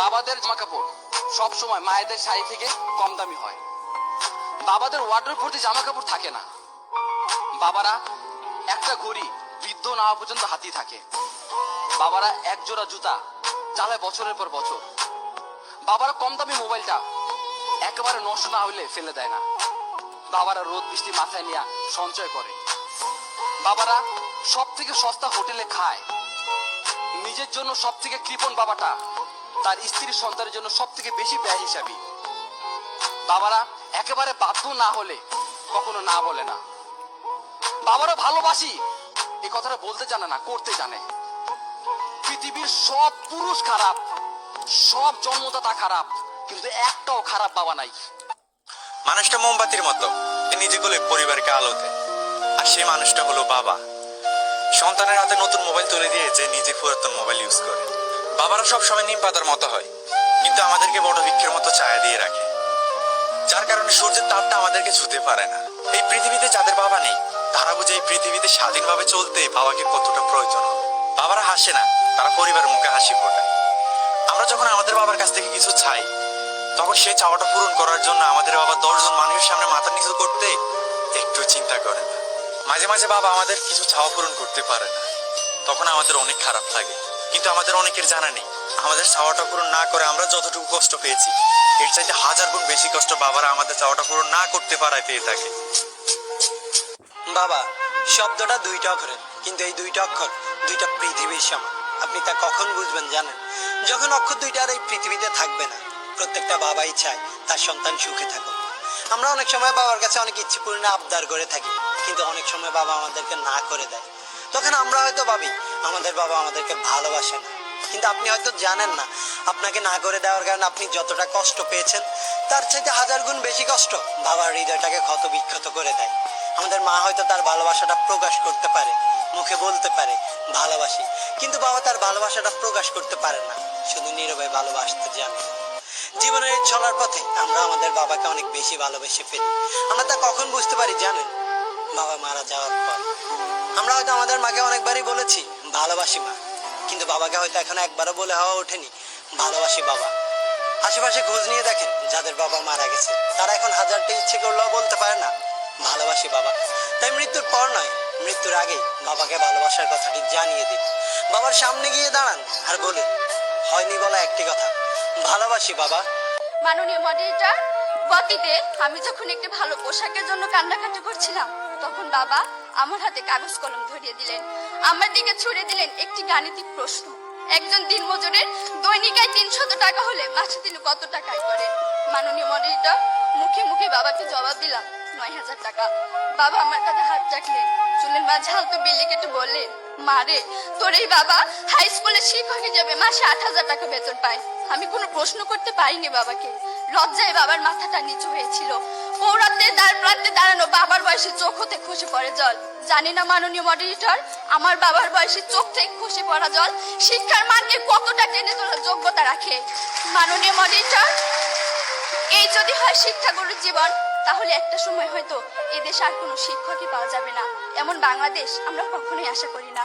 বাবাদের জামা কাপড় সবসময় মায়েদের শাড়ি থেকে কম দামি হয়। বাবাদের ওয়ার্ডরোব ভর্তি জামা কাপড় থাকে না। বাবারা একটা ঘড়ি বৃদ্ধ না হওয়া পর্যন্ত হাতেই থাকে। বাবারা এক জোড়া জুতা চালায় বছরের পর বছর। বাবারা কম দামি মোবাইলটা একেবারে নষ্ট না হইলে ফেলে দেয় না। বাবারা রোদ বৃষ্টি মাথায় নিয়ে সঞ্চয় করে। বাবারা সব থেকে সস্তা হোটেলে খায়। নিজের জন্য সব থেকে কৃপণ বাবাটা তার স্ত্রীর সন্তানের জন্য সব থেকে বেশি ব্যয় হিসাবী। বাবারা একেবারে বাধ্য না হলে কখনো না বলে না। বাবারা ভালোবাসি এই কথাটা বলতে জানে না, করতে জানে। পৃথিবীর সব পুরুষ খারাপ, সব জন্মদাতা খারাপ, কিন্তু একটাও খারাপ বাবা নাই। মানুষটা মোমবাতির মতো, নিজে গলে পরিবারকে আলো দেয়। আর সেই মানুষটা হলো বাবা। সন্তানের হাতে নতুন মোবাইল তুলে দিয়ে যে নিজে পুরাতন মোবাইল ইউজ করে। বাবারা সব সময় নিম পাতার মতো হয়, কিন্তু আমাদেরকে বড় বৃক্ষের মতো ছায়া দিয়ে রাখে, যার কারণে সূর্যের তাপটা আমাদেরকে ছুঁতে পারে না। এই পৃথিবীতে যাদের বাবা নেই তারা বুঝে এই পৃথিবীতে স্বাধীনভাবে চলতে বাবাকে কতটা প্রয়োজন হবে। বাবারা হাসে না, তারা পরিবারের মুখে হাসি ফোটায়। আমরা যখন আমাদের বাবার কাছ থেকে কিছু চাই, তখন সেই চাওয়াটা পূরণ করার জন্য আমাদের বাবা 10 জন মানুষের সামনে মাথা নিচু করতে একটু চিন্তা করে না। মাঝে মাঝে বাবা আমাদের কিছু চাওয়া পূরণ করতে পারে না, তখন আমাদের অনেক খারাপ লাগে। কিন্তু আমাদের অনেকের জানা নেই, আমাদের চাওয়াটা পূরণ না করে আমরা যতটুকু কষ্ট পেয়েছি, এর চাইতে 1000 গুণ বেশি কষ্ট বাবারা আমাদের চাওয়াটা পূরণ না করতে পারায় পেয়ে থাকে। বাবা শব্দটা দুইটা অক্ষরের, কিন্তু এই দুইটা অক্ষর দুইটা পৃথিবীর সমান। আপনি তা কখন বুঝবেন জানেন? যখন অক্ষর দুইটা আর এই পৃথিবীতে থাকবে না। প্রত্যেকটা বাবাই চায় তার সন্তান সুখে থাকুক। আমরা অনেক সময় বাবার কাছে অনেক ইচ্ছে পূর্ণ আবদার করে থাকি, কিন্তু অনেক সময় বাবা আমাদেরকে না করে দেয়। তখন আমরা হয়তো ভাবি আমাদের বাবা আমাদেরকে ভালোবাসে না, কিন্তু আপনি হয়তো জানেন না আপনাকে না করে দেওয়ার কারণে আপনি যতটা কষ্ট পেয়েছেন তার চাইতে 1000 গুণ বেশি কষ্ট বাবার হৃদয়টাকে ক্ষত বিক্ষত করে দেয়। আমাদের মা হয়তো তার ভালোবাসাটা প্রকাশ করতে পারে, মুখে বলতে পারে ভালোবাসি, কিন্তু বাবা তার ভালোবাসাটা প্রকাশ করতে পারে না, শুধু নীরবে ভালোবাসতে জানে। জীবনের এই চলার পথে আমরা আমাদের বাবাকে অনেক বেশি ভালোবেসে ফেলি। আমরা তা কখন বুঝতে পারি জানেন? বাবা মারা যাওয়ার পর। আমরা হয়তো আমাদের মাকে অনেকবারই বলেছি ভালোবাসি মা, কিন্তু বাবাকে হয়তো এখন একবারও বলে হওয়া ওঠেনি ভালোবাসি বাবা। আশেপাশে খোঁজ নিয়ে দেখেন যাদের বাবা মারা গেছে, তারা এখন 1000টা ইচ্ছে করলেও বলতে পারে না ভালোবাসি বাবা। তাই মৃত্যুর পর নয়, মৃত্যুর আগেই বাবাকে ভালোবাসার কথাটি জানিয়ে দিন। বাবার সামনে গিয়ে দাঁড়ান আর বলুন, হয়নি বলা একটি কথা, ভালোবাসি বাবা। মাননীয় মডারেটর, অতীতে আমি যখন একটি ভালো পোশাকের জন্য কান্নাকাটি করছিলাম, তখন বাবা আমার হাতে কাগজ কলম ধরিয়ে দিলেন, আমার দিকে ছুড়ে দিলেন একটি গাণিতিক প্রশ্ন। একজন দিনমজুরের দৈনিক আয় 300 টাকা হলে মাসে তিনি কত টাকা আয় করেন? মাননীয় মডারেটর, মুখে মুখে বাবাকে জবাব দিলাম 9000 টাকা। বাবা আমার কাঁধে হাত রাখলেন, চুলের মাঝে হালকা বিলি কেটে বললেন, মা রে, তোর এই বাবা হাই স্কুলের শিক্ষক হিসেবে মাসে 8000 টাকা বেতন পায়। আমি কোনো প্রশ্ন করতে পারিনি বাবাকে। লজ্জায় বাবার মাথাটা নিচু হয়েছিল। পৌরাত্মের দ্বার প্রান্তে দাঁড়ানো বাবার বয়সে চোখ হতে খসে পড়ে জল। জানি না মাননীয় মডারেটর, আমার বাবার বয়সে চোখ থেকে খসে পড়া জল শিক্ষার মানকে কতটা টেনে তোলার যোগ্যতা রাখে। মাননীয় মডারেটর, এই যদি হয় শিক্ষাগুরুর জীবন, তাহলে একটা সময় হয়তো এদেশে আর কোনো শিক্ষকই পাওয়া যাবে না। এমন বাংলাদেশ আমরা কখনোই আশা করি না।